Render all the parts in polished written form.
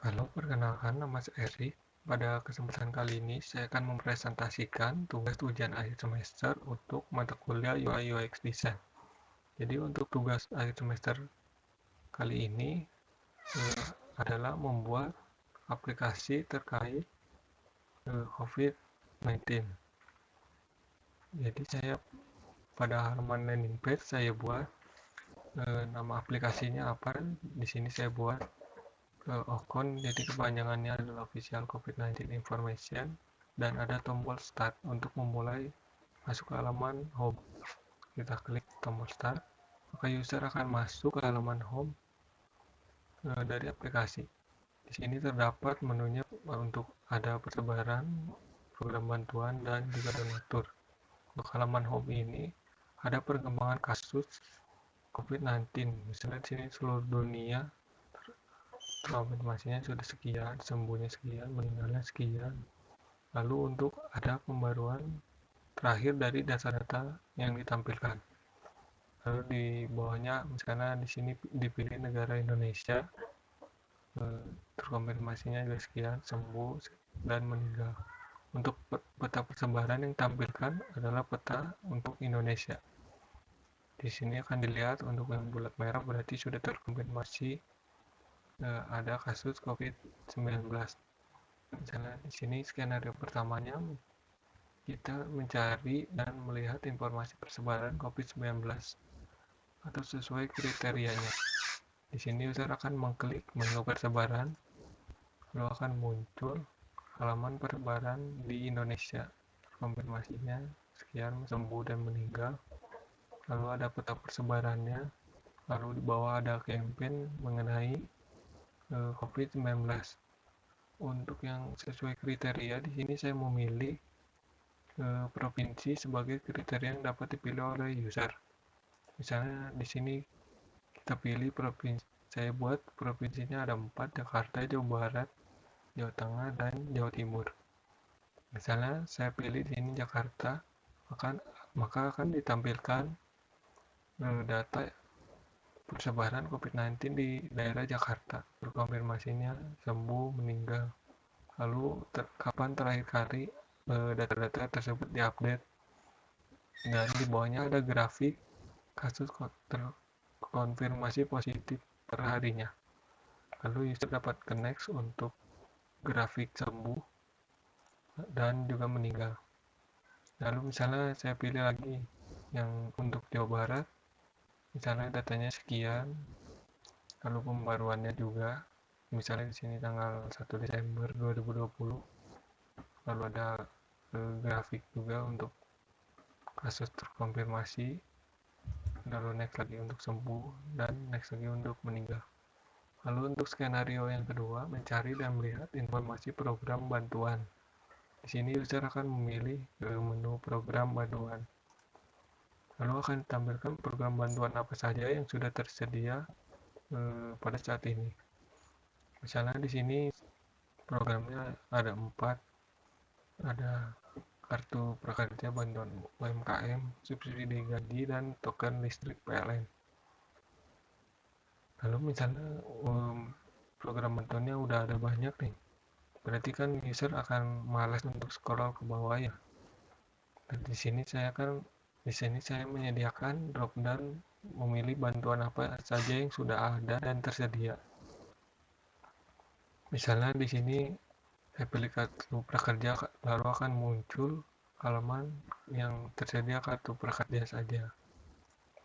Halo, perkenalkan nama saya Eri. Pada kesempatan kali ini, saya akan mempresentasikan tugas ujian akhir semester untuk mata kuliah UI UX Design. Jadi untuk tugas akhir semester kali ini adalah membuat aplikasi terkait COVID-19. Jadi saya pada halaman landing page saya buat nama aplikasinya apa. Di sini saya buat Ocon, jadi kepanjangannya adalah Official COVID-19 Information, dan ada tombol Start untuk memulai masuk ke halaman Home. Kita klik tombol Start, maka user akan masuk ke halaman Home dari aplikasi. Di sini terdapat menunya untuk ada persebaran, program bantuan, dan juga donatur. Untuk halaman Home ini ada perkembangan kasus COVID-19. Misalnya di sini seluruh dunia konfirmasinya sudah sekian, sembuhnya sekian, meninggalnya sekian. Lalu untuk ada pembaruan terakhir dari data-data yang ditampilkan. Lalu di bawahnya misalnya di sini dipilih negara Indonesia, terkonfirmasinya juga sekian, sembuh dan meninggal. Untuk peta persebaran yang ditampilkan adalah peta untuk Indonesia. Di sini akan dilihat untuk yang bulat merah berarti sudah terkonfirmasi ada kasus COVID-19. Misalnya di sini skenario pertamanya kita mencari dan melihat informasi persebaran COVID-19 atau sesuai kriterianya. Di sini user akan mengklik menu persebaran, lalu akan muncul halaman persebaran di Indonesia. Konfirmasinya sekian, sembuh dan meninggal. Lalu ada peta persebarannya, lalu di bawah ada campaign mengenai COVID-19. Untuk yang sesuai kriteria, di sini saya memilih provinsi sebagai kriteria yang dapat dipilih oleh user. Misalnya di sini kita pilih provinsi, saya buat provinsinya ada 4, Jakarta, Jawa Barat, Jawa Tengah, dan Jawa Timur. Misalnya saya pilih di sini Jakarta, maka akan ditampilkan data persebaran COVID-19 di daerah Jakarta, terkonfirmasinya sembuh, meninggal. Lalu kapan terakhir kali data-data tersebut diupdate, dan di bawahnya ada grafik kasus terkonfirmasi positif per harinya. Lalu user dapat connect untuk grafik sembuh dan juga meninggal. Lalu misalnya saya pilih lagi yang untuk Jawa Barat, misalnya datanya sekian, lalu pembaruannya juga, misalnya di sini tanggal 1 Desember 2020, lalu ada grafik juga untuk kasus terkonfirmasi, lalu next lagi untuk sembuh, dan next lagi untuk meninggal. Lalu untuk skenario yang kedua, mencari dan melihat informasi program bantuan. Di sini user akan memilih menu program bantuan. Lalu akan ditampilkan program bantuan apa saja yang sudah tersedia pada saat ini. Misalnya di sini programnya ada 4, ada kartu prakerja, bantuan UMKM, subsidi gaji, dan token listrik PLN. Lalu misalnya program bantuannya udah ada banyak nih, berarti kan user akan malas untuk scroll ke bawah ya. Dan di sini saya menyediakan drop down memilih bantuan apa saja yang sudah ada dan tersedia. Misalnya di sini saya pilih kartu prakerja, lalu akan muncul halaman yang tersedia kartu prakerja saja.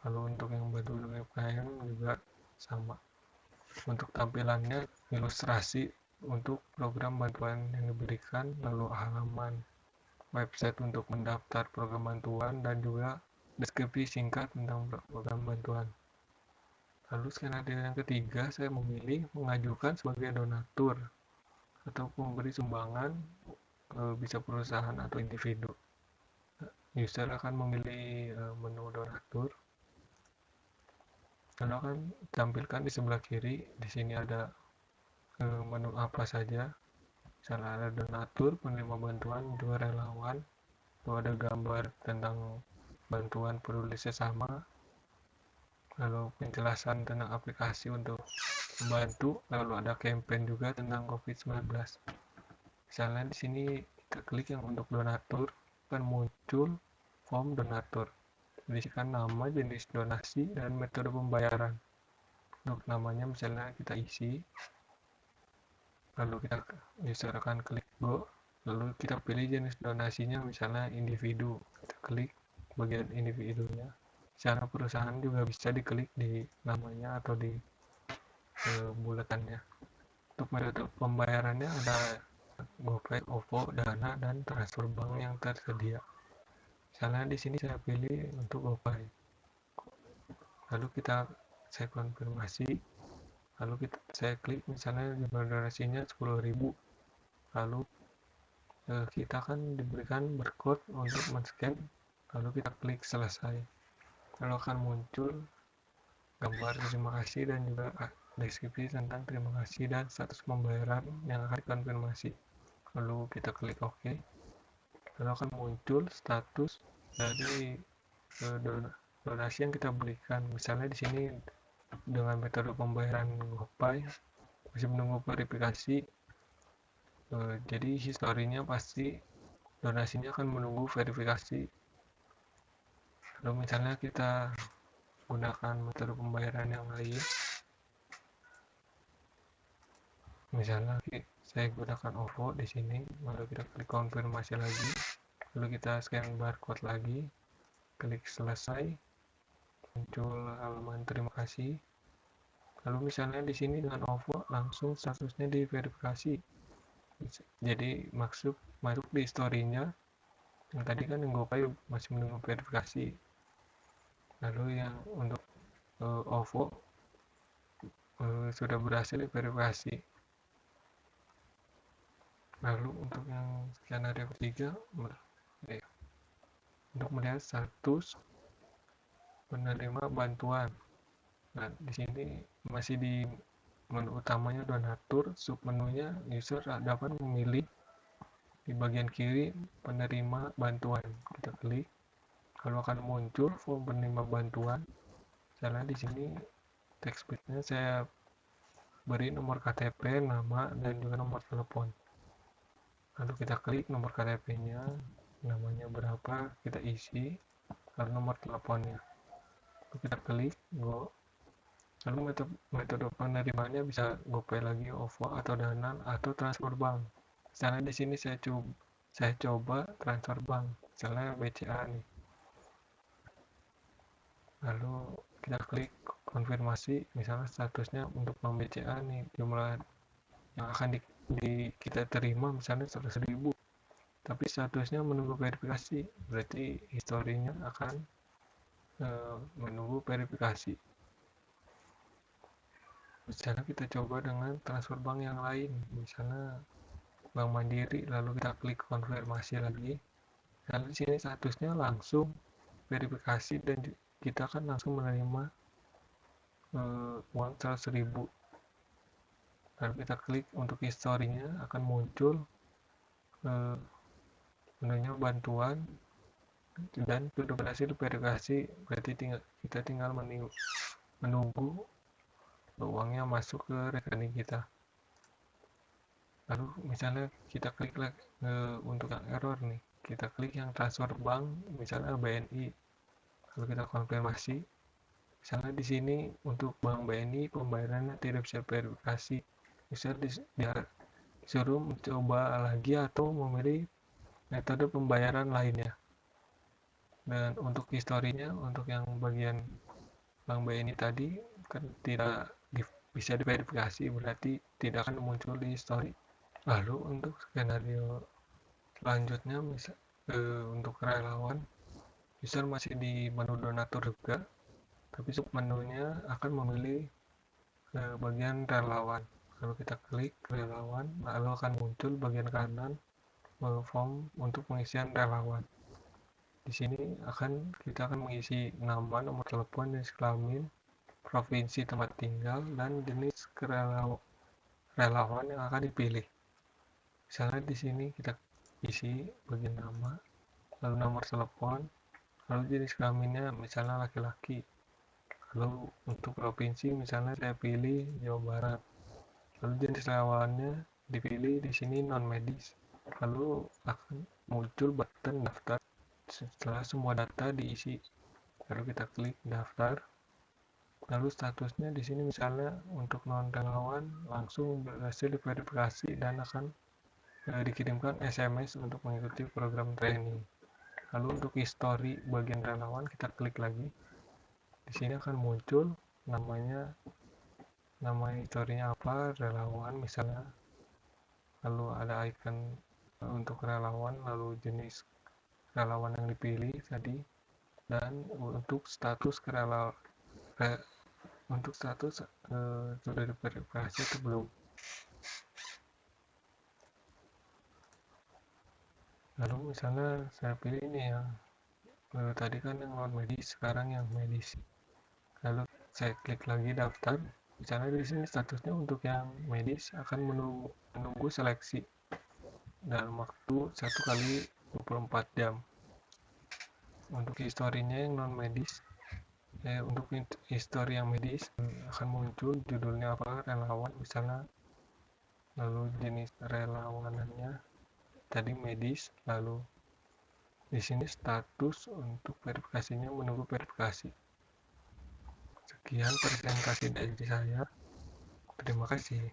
Lalu untuk yang bantuan UMKM juga sama. Untuk tampilannya ilustrasi untuk program bantuan yang diberikan, lalu halaman website untuk mendaftar program bantuan, dan juga deskripsi singkat tentang program bantuan. Lalu skenario yang ketiga, saya memilih mengajukan sebagai donatur atau pemberi sumbangan, bisa perusahaan atau individu. User akan memilih menu donatur, lalu akan tampilkan di sebelah kiri. Di sini ada menu apa saja, misalnya ada donatur, penerima bantuan, juga relawan. Lalu ada gambar tentang bantuan peduli sesama, lalu penjelasan tentang aplikasi untuk membantu, lalu ada campaign juga tentang COVID-19. Misalnya di sini kita klik yang untuk donatur, akan muncul form donatur. Berisikan nama, jenis donasi, dan metode pembayaran. Untuk namanya misalnya kita isi, lalu kita user akan klik go, lalu kita pilih jenis donasinya misalnya individu, kita klik bagian individunya. Secara perusahaan juga bisa diklik di namanya atau di bulatannya. Untuk metode pembayarannya ada GoPay, OVO, Dana, dan transfer bank yang tersedia. Misalnya di sini saya pilih untuk GoPay. Lalu saya konfirmasi, lalu saya klik misalnya jumlah donasinya 10.000. Lalu kita akan diberikan barcode untuk men-scan, lalu kita klik selesai. Lalu akan muncul gambar terima kasih dan juga deskripsi tentang terima kasih dan status pembayaran yang akan dikonfirmasi. Lalu kita klik OK. Lalu akan muncul status dari donasi yang kita berikan. Misalnya di sini dengan metode pembayaran GoPay masih menunggu verifikasi. Jadi historinya pasti donasinya akan menunggu verifikasi. Lalu misalnya kita gunakan metode pembayaran yang lain. Misalnya saya gunakan OVO di sini, lalu kita klik konfirmasi lagi, lalu kita scan barcode lagi, klik selesai, muncul halaman terima kasih. Lalu misalnya di sini dengan OVO langsung statusnya diverifikasi. Jadi masuk di story-nya. Yang tadi kan yang GoPay masih menunggu verifikasi. Lalu yang untuk OVO sudah berhasil diverifikasi. Lalu untuk yang skenario ketiga, untuk melihat status penerima bantuan. Nah, di sini masih di menu utamanya donatur, submenunya user dapat memilih di bagian kiri penerima bantuan. Kita klik, lalu akan muncul form penerima bantuan. Misalnya di sini text field-nya saya beri nomor KTP, nama, dan juga nomor telepon. Lalu kita klik nomor KTP-nya, namanya berapa, kita isi, lalu nomor teleponnya. Lalu kita klik go. Lalu metode penerimanya bisa GoPay lagi, OVO, atau Dana, atau transfer bank. Misalnya di sini saya coba transfer bank, misalnya BCA nih. Lalu kita klik konfirmasi, misalnya statusnya untuk bank BCA nih, jumlah yang akan kita terima misalnya 100.000, tapi statusnya menunggu verifikasi, berarti historinya akan menunggu verifikasi. Misalnya kita coba dengan transfer bank yang lain, misalnya Bank Mandiri, lalu kita klik konfirmasi lagi. Lalu di sini statusnya langsung verifikasi dan kita akan langsung menerima uang 100.000. Lalu kita klik untuk historinya, akan muncul menunya bantuan dan sudah berhasil verifikasi, berarti kita tinggal menunggu uangnya masuk ke rekening kita. Lalu misalnya kita klik untuk yang error nih, kita klik yang transfer bank, misalnya BNI, lalu kita konfirmasi. Misalnya di sini untuk bank BNI pembayarannya tidak bisa verifikasi, bisa disuruh mencoba lagi atau memilih metode pembayaran lainnya. Dan untuk historinya, untuk yang bagian bank BNI tadi kan tidak bisa diverifikasi, berarti tidak akan muncul di history. Lalu untuk skenario selanjutnya, untuk relawan, user masih di menu donatur juga, tapi submenunya akan memilih bagian relawan. Lalu kita klik relawan, lalu akan muncul bagian kanan form untuk pengisian relawan. Di sini kita akan mengisi nama, nomor telepon, jenis kelamin, provinsi tempat tinggal, dan jenis relawan yang akan dipilih. Misalnya di sini kita isi bagian nama, lalu nomor telepon, lalu jenis kelaminnya misalnya laki-laki, Lalu untuk provinsi misalnya saya pilih Jawa Barat. Lalu jenis relawannya dipilih di sini non medis. Lalu akan muncul button daftar setelah semua data diisi. Lalu kita klik daftar. Lalu statusnya di sini misalnya untuk non relawan langsung berhasil diverifikasi dan akan dikirimkan SMS untuk mengikuti program training. Lalu untuk histori bagian relawan kita klik lagi. Di sini akan muncul nama historinya apa, relawan misalnya. Lalu ada icon untuk relawan, lalu jenis relawan yang dipilih tadi, dan untuk status sudah diverifikasi atau belum. Lalu misalnya saya pilih ini ya, tadi kan yang non medis, sekarang yang medis. Lalu saya klik lagi daftar. Misalnya di sini statusnya untuk yang medis akan menunggu seleksi dalam waktu 1 kali 24 jam. Untuk historinya yang non medis, untuk histori yang medis akan muncul judulnya apa, relawan misalnya, lalu jenis relawanannya tadi medis, lalu di sini status untuk verifikasinya menunggu verifikasi. Sekian presentasi dari saya. Terima kasih.